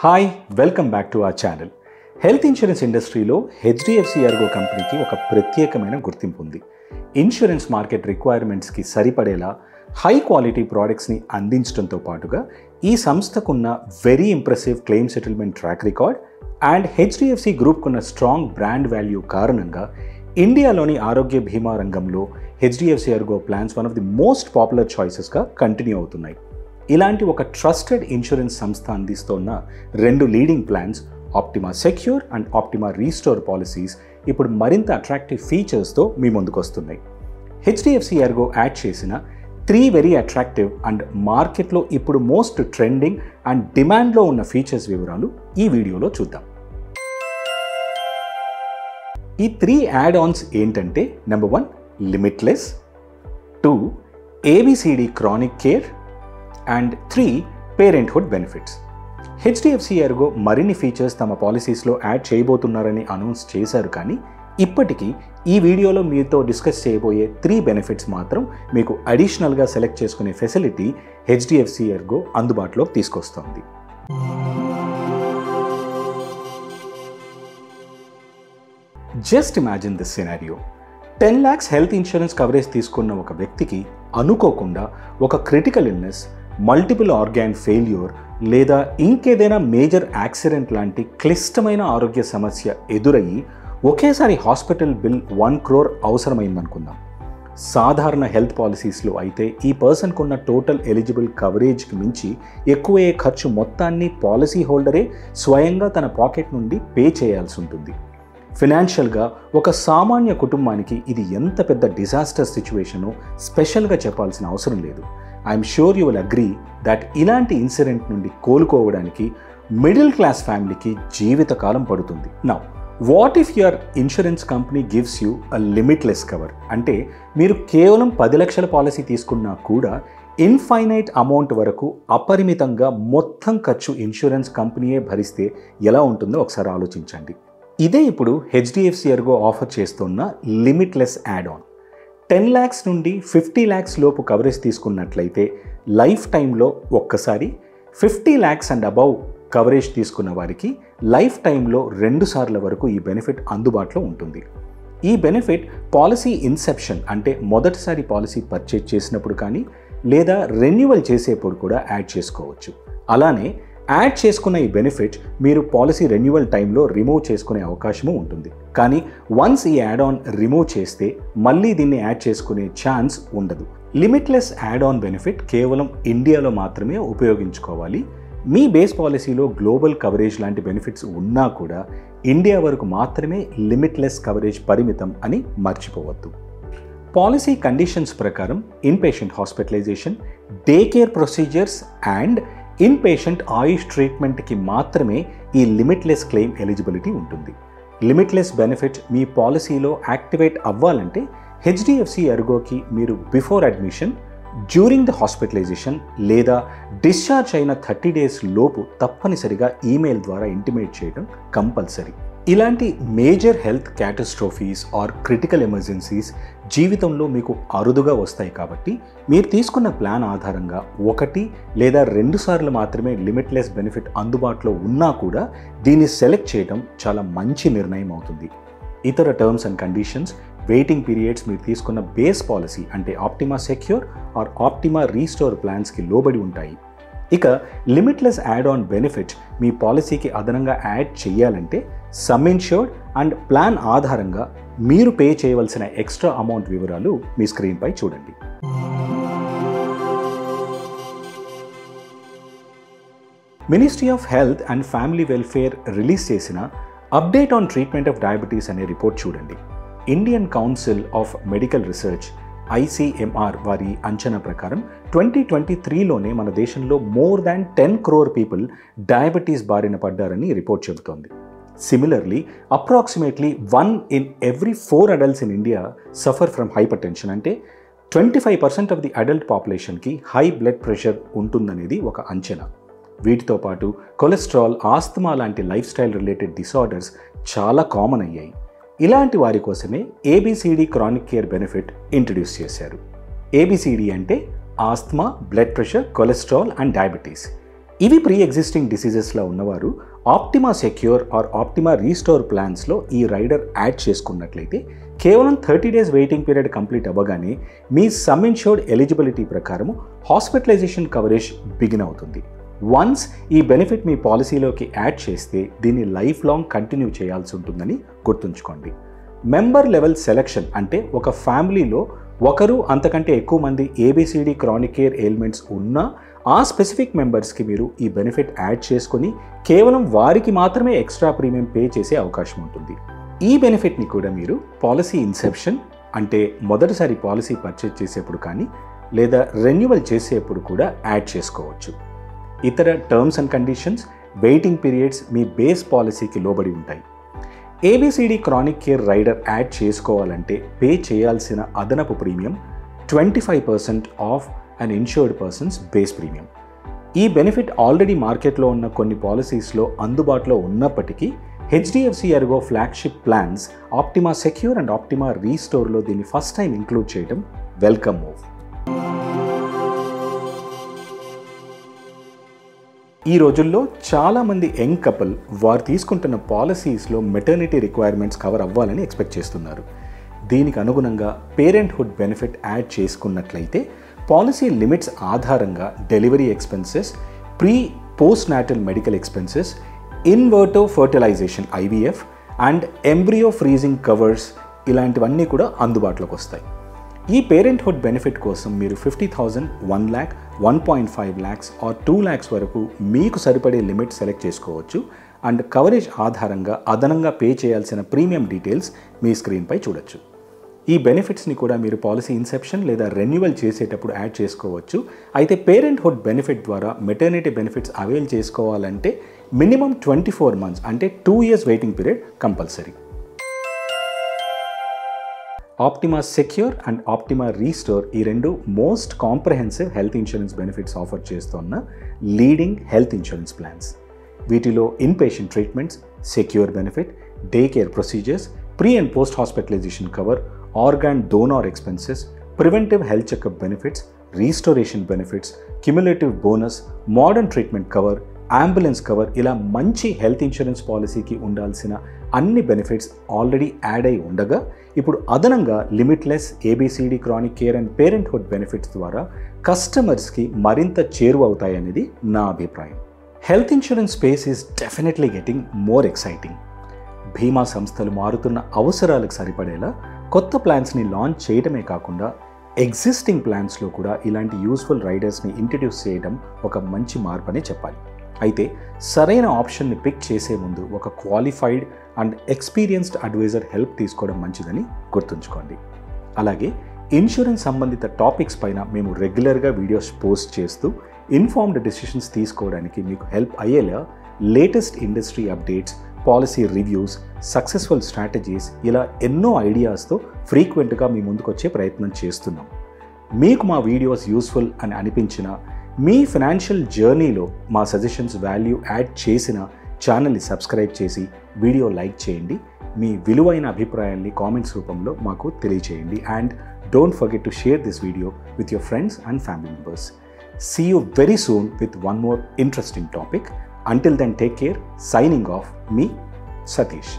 Hi welcome back to our channel. Health insurance ఇండస్ట్రీలో హెచ్డిఎఫ్సి ఎర్గో కంపెనీకి ఒక ప్రత్యేకమైన గుర్తింపు ఉంది. ఇన్సూరెన్స్ మార్కెట్ రిక్వైర్మెంట్స్కి సరిపడేలా హై క్వాలిటీ ప్రోడక్ట్స్ని అందించడంతో పాటుగా ఈ సంస్థకున్న very impressive claim settlement track record and HDFC గ్రూప్కున్న స్ట్రాంగ్ బ్రాండ్ వాల్యూ కారణంగా ఇండియాలోని ఆరోగ్య బీమా రంగంలో HDFC Ergo plans one of the most popular చాయిసెస్గా కంటిన్యూ అవుతున్నాయి. ఇలాంటి ఒక ట్రస్టెడ్ ఇన్సూరెన్స్ సంస్థ అందిస్తున్న రెండు leading plans Optima Secure and Optima Restore policies ఇప్పుడు మరింత అట్రాక్టివ్ ఫీచర్స్తో మీ ముందుకు వస్తున్నాయి. హెచ్డిఎఫ్సి ఎర్గో యాడ్ చేసిన 3 వెరీ అట్రాక్టివ్ అండ్ మార్కెట్లో ఇప్పుడు మోస్ట్ ట్రెండింగ్ అండ్ డిమాండ్లో ఉన్న ఫీచర్స్ వివరాలు ఈ వీడియోలో చూద్దాం. ఈ 3 యాడ్ ఆన్స్ ఏంటంటే number 1 limitless, 2 ABCD chronic care and 3 parenthood benefits. HDFC ergo మరిన్ని ఫీచర్స్ తమ పాలసీస్లో యాడ్ చేయబోతున్నారని అనౌన్స్ చేశారు, కానీ ఇప్పటికీ ఈ వీడియోలో మీతో డిస్కస్ చేయబోయే 3 బెనిఫిట్స్ మాత్రం మీకు అడిషనల్గా సెలెక్ట్ చేసుకునే ఫెసిలిటీ హెచ్డిఎఫ్సి ఎర్గో అందుబాటులోకి తీసుకొస్తోంది. Just imagine this scenario. 10 lakhs health insurance coverage తీసుకున్న ఒక వ్యక్తికి అనుకోకుండా ఒక critical illness, multiple organ failure లేదా ఇంకేదైనా మేజర్ యాక్సిడెంట్ లాంటి క్లిష్టమైన ఆరోగ్య సమస్య ఎదురయ్యి ఒకేసారి హాస్పిటల్ బిల్ 1 crore అవసరమైందనుకుందాం. సాధారణ హెల్త్ పాలసీస్లో అయితే ఈ పర్సన్కు ఉన్న టోటల్ ఎలిజిబుల్ కవరేజ్కి మించి ఎక్కువే ఖర్చు మొత్తాన్ని పాలసీ హోల్డరే స్వయంగా తన పాకెట్ నుండి పే చేయాల్సి ఉంటుంది. ఫినాన్షియల్గా ఒక సామాన్య కుటుంబానికి ఇది ఎంత పెద్ద డిజాస్టర్ సిచ్యువేషనో స్పెషల్గా చెప్పాల్సిన అవసరం లేదు. I'm sure you will agree that ఇలాంటి ఇన్సిడెంట్ నుండి కోలుకోవడానికి మిడిల్ క్లాస్ ఫ్యామిలీకి జీవితకాలం పడుతుంది. Now what if your insurance company gives you a limitless cover? అంటే మీరు కేవలం 10 లక్షల పాలసీ తీసుకున్నా కూడా ఇన్ఫైనైట్ అమౌంట్ వరకు అపరిమితంగా మొత్తం ఖర్చు ఇన్సూరెన్స్ కంపెనీయే భరిస్తే ఎలా ఉంటుందో ఒకసారి ఆలోచించండి. ఇదే ఇప్పుడు హెచ్డిఎఫ్సి ఎర్గో ఆఫర్ చేస్తున్న లిమిట్లెస్ యాడ్ ఆన్. 10 lakhs నుండి 50 lakhs లోపు కవరేజ్ తీసుకున్నట్లయితే లైఫ్ టైంలో ఒక్కసారి, 50 lakhs అండ్ అబవ్ కవరేజ్ తీసుకున్న వారికి లైఫ్ టైంలో 2 సార్ల వరకు ఈ బెనిఫిట్ అందుబాటులో ఉంటుంది. ఈ బెనిఫిట్ పాలసీ ఇన్సెప్షన్ అంటే మొదటిసారి పాలసీ పర్చేజ్ చేసినప్పుడు కానీ లేదా రెన్యువల్ చేసేప్పుడు కూడా యాడ్ చేసుకోవచ్చు. అలానే యాడ్ చేసుకున్న ఈ బెనిఫిట్ మీరు పాలసీ రెన్యువల్ టైంలో రిమూవ్ చేసుకునే అవకాశము ఉంటుంది. కానీ వన్స్ ఈ యాడ్ ఆన్ రిమూవ్ చేస్తే మళ్ళీ దీన్ని యాడ్ చేసుకునే ఛాన్స్ ఉండదు. లిమిట్లెస్ యాడ్ ఆన్ బెనిఫిట్ కేవలం ఇండియాలో మాత్రమే ఉపయోగించుకోవాలి. మీ బేస్ పాలసీలో గ్లోబల్ కవరేజ్ లాంటి బెనిఫిట్స్ ఉన్నా కూడా ఇండియా వరకు మాత్రమే లిమిట్లెస్ కవరేజ్ పరిమితం అని మర్చిపోవద్దు. పాలసీ కండిషన్స్ ప్రకారం inpatient hospitalisation, day care procedures and in patient AYUSH ట్రీట్మెంట్కి మాత్రమే ఈ లిమిట్లెస్ క్లెయిమ్ ఎలిజిబిలిటీ ఉంటుంది. లిమిట్లెస్ బెనిఫిట్ మీ పాలసీలో యాక్టివేట్ అవ్వాలంటే హెచ్డిఎఫ్సి ఎర్గోకి మీరు before admission, during the hospitalisation లేదా డిశ్చార్జ్ అయిన 30 days లోపు తప్పనిసరిగా ఈమెయిల్ ద్వారా ఇంటిమేట్ చేయడం కంపల్సరీ. ఇలాంటి major health catastrophes or critical emergencies జీవితంలో మీకు అరుదుగా వస్తాయి కాబట్టి మీరు తీసుకున్న ప్లాన్ ఆధారంగా 1 లేదా 2 సార్లు మాత్రమే లిమిట్లెస్ బెనిఫిట్ అందుబాటులో ఉన్నా కూడా దీన్ని సెలెక్ట్ చేయడం చాలా మంచి నిర్ణయం అవుతుంది. ఇతర terms and conditions, waiting periods మీరు తీసుకున్న బేస్ పాలసీ అంటే Optima Secure or Optima Restore ప్లాన్స్కి లోబడి ఉంటాయి. ఇక లిమిట్లెస్ యాడ్ ఆన్ బెనిఫిట్ మీ పాలసీకి అదనంగా యాడ్ చేయాలంటే సమ్ ఇన్ష్యూర్డ్ అండ్ ప్లాన్ ఆధారంగా మీరు పే చేయవలసిన ఎక్స్ట్రా అమౌంట్ వివరాలు మీ స్క్రీన్పై చూడండి. Ministry of health and family welfare release చేసిన update on treatment of diabetes అనే రిపోర్ట్ చూడండి. Indian council of medical research ICMR వారి అంచనా ప్రకారం 2023లోనే మన దేశంలో more than 10 crore people diabetes బారిన పడ్డారని రిపోర్ట్ చెబుతోంది. Similarly approximately 1 in every 4 adults in India suffer from hypertension. అంటే 25% ఆఫ్ ది అడల్ట్ పాపులేషన్కి హై బ్లడ్ ప్రెషర్ ఉంటుందనేది ఒక అంచనా. వీటితో పాటు కొలెస్ట్రాల్, ఆస్తమా లాంటి లైఫ్ స్టైల్ రిలేటెడ్ డిసార్డర్స్ చాలా కామన్ అయ్యాయి. ఇలాంటి వారి కోసమే ABCD chronic care benefit introduce చేశారు. ఏబిసిడి అంటే asthma, blood pressure, cholesterol and diabetes. ఇవి ప్రీ ఎగ్జిస్టింగ్ డిసీజెస్లో ఉన్నవారు Optima Secure or Optima Restore ప్లాన్స్లో ఈ రైడర్ యాడ్ చేసుకున్నట్లయితే కేవలం 30 days వెయిటింగ్ పీరియడ్ కంప్లీట్ అవ్వగానే మీ సమ్ ఇన్షూర్డ్ ఎలిజిబిలిటీ ప్రకారం హాస్పిటలైజేషన్ కవరేజ్ బిగిన్ అవుతుంది. వన్స్ ఈ బెనిఫిట్ మీ పాలసీలోకి యాడ్ చేస్తే దీన్ని లైఫ్ లాంగ్ కంటిన్యూ చేయాల్సి ఉంటుందని గుర్తుంచుకోండి. మెంబర్ లెవెల్ సెలెక్షన్ అంటే ఒక ఫ్యామిలీలో ఒకరు అంతకంటే ఎక్కువ మంది ABCD క్రానిక్ కేర్ ఎయిల్మెంట్స్ ఉన్నా ఆ స్పెసిఫిక్ మెంబర్స్కి మీరు ఈ బెనిఫిట్ యాడ్ చేసుకొని కేవలం వారికి మాత్రమే ఎక్స్ట్రా ప్రీమియం పే చేసే అవకాశం ఉంటుంది. ఈ బెనిఫిట్ని కూడా మీరు పాలసీ ఇన్సెప్షన్ అంటే మొదటిసారి పాలసీ పర్చేజ్ చేసేప్పుడు కానీ లేదా రెన్యువల్ చేసేప్పుడు కూడా యాడ్ చేసుకోవచ్చు. ఇతర terms and conditions, waiting periods మీ బేస్ పాలసీకి లోబడి ఉంటాయి. ABCD chronic care rider add చేసుకోవాలంటే పే చేయాల్సిన అదనపు premium 25% of an insured persons base premium. ఈ బెనిఫిట్ ఆల్రెడీ మార్కెట్లో ఉన్న కొన్ని పాలసీస్లో అందుబాటులో ఉన్నప్పటికీ HDFC Ergo flagship plans Optima Secure and Optima రీస్టోర్లో దీన్ని ఫస్ట్ టైం ఇంక్లూడ్ చేయడం వెల్కమ్ మూవ్. ఈ రోజుల్లో చాలామంది యంగ్ కపుల్ వారు తీసుకుంటున్న పాలసీస్లో మెటర్నిటీ రిక్వైర్మెంట్స్ కవర్ అవ్వాలని ఎక్స్పెక్ట్ చేస్తున్నారు. దీనికి అనుగుణంగా పేరెంట్హుడ్ బెనిఫిట్ యాడ్ చేసుకున్నట్లయితే పాలసీ లిమిట్స్ ఆధారంగా delivery expenses, postnatal medical expenses, ఇన్వర్టో fertilisation IVF and embryo freezing covers ఇలాంటివన్నీ కూడా అందుబాటులోకి వస్తాయి. ఈ పేరెంట్హుడ్ బెనిఫిట్ కోసం మీరు 50,000, 1 lakh, 1.5 lakhs ఆర్ 2 lakhs వరకు మీకు సరిపడే లిమిట్ సెలెక్ట్ చేసుకోవచ్చు. అండ్ కవరేజ్ ఆధారంగా అదనంగా పే చేయాల్సిన ప్రీమియం డీటెయిల్స్ మీ స్క్రీన్పై చూడొచ్చు. ఈ బెనిఫిట్స్ని కూడా మీరు పాలసీ ఇన్సెప్షన్ లేదా రెన్యువల్ చేసేటప్పుడు యాడ్ చేసుకోవచ్చు. అయితే పేరెంట్హుడ్ బెనిఫిట్ ద్వారా మెటర్నిటీ బెనిఫిట్స్ అవైల్ చేసుకోవాలంటే మినిమం 24 months అంటే 2 years waiting period compulsory. Optima Secure and Optima Restore ఈ రెండు most comprehensive health insurance benefits offer చేస్తున్న లీడింగ్ హెల్త్ ఇన్సూరెన్స్ ప్లాన్స్. వీటిలో inpatient treatments, secure benefit, day care procedures, pre and post hospitalisation cover, organ donor expenses, preventive health checkup benefits, restoration benefits, cumulative bonus, modern treatment cover, ambulance cover ఇలా మంచి health insurance పాలసీకి ఉండాల్సిన అన్ని benefits already add అయి ఉండగా ఇప్పుడు అదనంగా limitless ABCD chronic care and parenthood benefits ద్వారా కస్టమర్స్కి మరింత చేరువవుతాయనేది నా అభిప్రాయం. Health insurance space is definitely getting more exciting. బీమా సంస్థలు మారుతున్న అవసరాలకు సరిపడేలా కొత్త ప్లాన్స్ని లాంచ్ చేయడమే కాకుండా ఎగ్జిస్టింగ్ ప్లాన్స్లో కూడా ఇలాంటి యూస్ఫుల్ రైడర్స్ని ఇంట్రడ్యూస్ చేయడం ఒక మంచి మార్పు అనే చెప్పాలి. అయితే సరైన ఆప్షన్ని పిక్ చేసే ముందు ఒక qualified and experienced advisor help తీసుకోవడం మంచిదని గుర్తుంచుకోండి. అలాగే ఇన్సూరెన్స్ సంబంధిత టాపిక్స్ పైన మేము రెగ్యులర్గా వీడియోస్ పోస్ట్ చేస్తూ ఇన్ఫార్మ్డ్ డెసిషన్స్ తీసుకోవడానికి మీకు హెల్ప్ అయ్యేలా latest industry updates, policy reviews, successful strategies ఇలా ఎన్నో ఐడియాస్తో ఫ్రీక్వెంట్గా మీ ముందుకు వచ్చే ప్రయత్నం చేస్తున్నాం. మీకు మా వీడియోస్ యూస్ఫుల్ అని అనిపించినా, మీ ఫైనాన్షియల్ జర్నీలో మా సజెషన్స్ వాల్యూ యాడ్ చేసిన ఛానల్ని సబ్స్క్రైబ్ చేసి వీడియో లైక్ చేయండి. మీ విలువైన అభిప్రాయాల్ని కామెంట్స్ రూపంలో మాకు తెలియచేయండి. And don't forget to share this video with your friends and family members. See you very soon with one more interesting topic. Until then, take care. Signing off, me, Satish.